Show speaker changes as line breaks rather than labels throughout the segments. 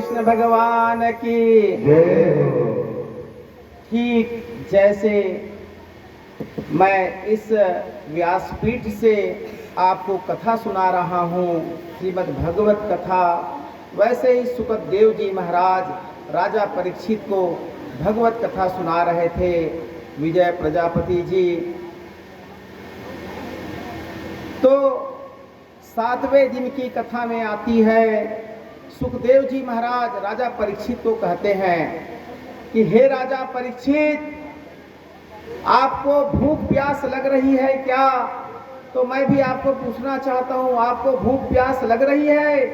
कृष्ण भगवान की
जय हो।
ठीक जैसे मैं इस व्यासपीठ से आपको कथा सुना रहा हूँ, श्रीमद् भगवत कथा, वैसे ही सुखदेव जी महाराज राजा परीक्षित को भगवत कथा सुना रहे थे। विजय प्रजापति जी तो 7वें दिन की कथा में आती है। सुखदेव जी महाराज राजा परीक्षित को कहते हैं कि हे राजा परीक्षित, आपको भूख प्यास लग रही है क्या? तो मैं भी आपको पूछना चाहता हूँ, आपको भूख प्यास लग रही है?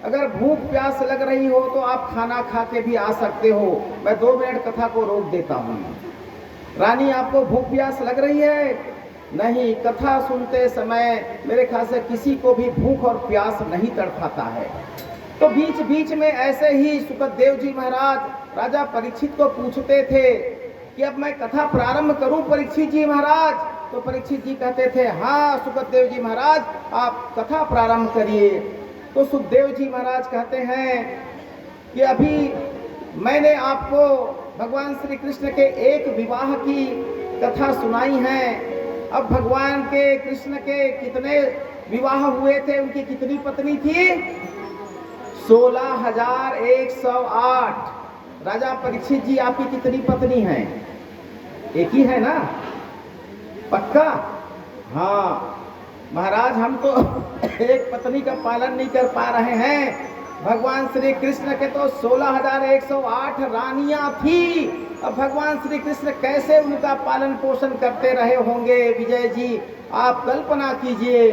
अगर भूख प्यास लग रही हो तो आप खाना खा के भी आ सकते हो। मैं 2 मिनट कथा को रोक देता हूँ। रानी, आपको भूख प्यास लग रही है? नहीं, कथा सुनते समय मेरे ख्याल से किसी को भी भूख और प्यास नहीं तड़पाता है। तो बीच बीच में ऐसे ही सुखदेव जी महाराज राजा परीक्षित को पूछते थे कि अब मैं कथा प्रारंभ करूं परीक्षित जी महाराज? तो परीक्षित जी कहते थे, हाँ सुखदेव जी महाराज, आप कथा प्रारंभ करिए। तो सुखदेव जी महाराज कहते हैं कि अभी मैंने आपको भगवान श्री कृष्ण के एक विवाह की कथा सुनाई है। अब भगवान के कृष्ण के कितने विवाह हुए थे, उनकी कितनी पत्नी थी? 16,108। राजा परीक्षित जी, आपकी कितनी पत्नी हैं? एक ही है ना? पक्का? हाँ महाराज, हम तो एक पत्नी का पालन नहीं कर पा रहे हैं। भगवान श्री कृष्ण के तो 16,108 रानियां थी। अब भगवान श्री कृष्ण कैसे उनका पालन पोषण करते रहे होंगे? विजय जी, आप कल्पना कीजिए।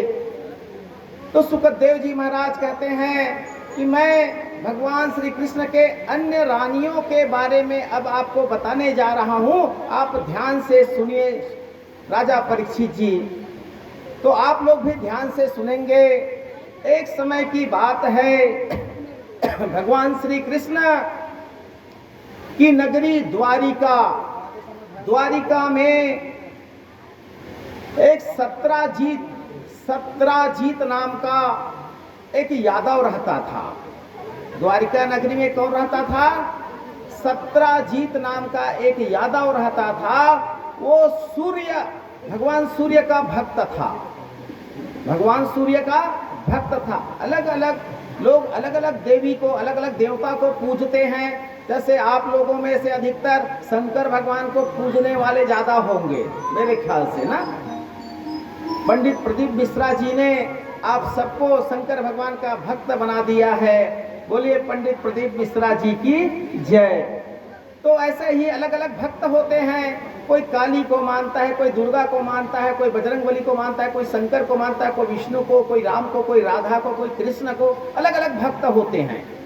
तो सुखदेव जी महाराज कहते हैं कि मैं भगवान श्री कृष्ण के अन्य रानियों के बारे में अब आपको बताने जा रहा हूँ, आप ध्यान से सुनिए राजा परीक्षित जी। तो आप लोग भी ध्यान से सुनेंगे। एक समय की बात है, भगवान श्री कृष्ण की नगरी द्वारिका, द्वारिका में एक सत्राजीत नाम का एक यादव रहता था। द्वारिका नगरी में कौन रहता था? सत्राजीत नाम का एक यादव रहता था। वो भगवान सूर्य का भक्त था। भगवान सूर्य का भक्त था। अलग अलग लोग अलग अलग देवी को, अलग अलग देवता को पूजते हैं। जैसे आप लोगों में से अधिकतर शंकर भगवान को पूजने वाले ज्यादा होंगे मेरे ख्याल से ना। पंडित प्रदीप मिश्रा जी ने आप सबको शंकर भगवान का भक्त बना दिया है। बोलिए पंडित प्रदीप मिश्रा जी की जय। तो ऐसे ही अलग अलग भक्त होते हैं। कोई काली को मानता है, कोई दुर्गा को मानता है, कोई बजरंगबली को मानता है, कोई शंकर को मानता है, कोई विष्णु को, कोई राम को, कोई राधा को, कोई कृष्ण को। अलग अलग भक्त होते हैं।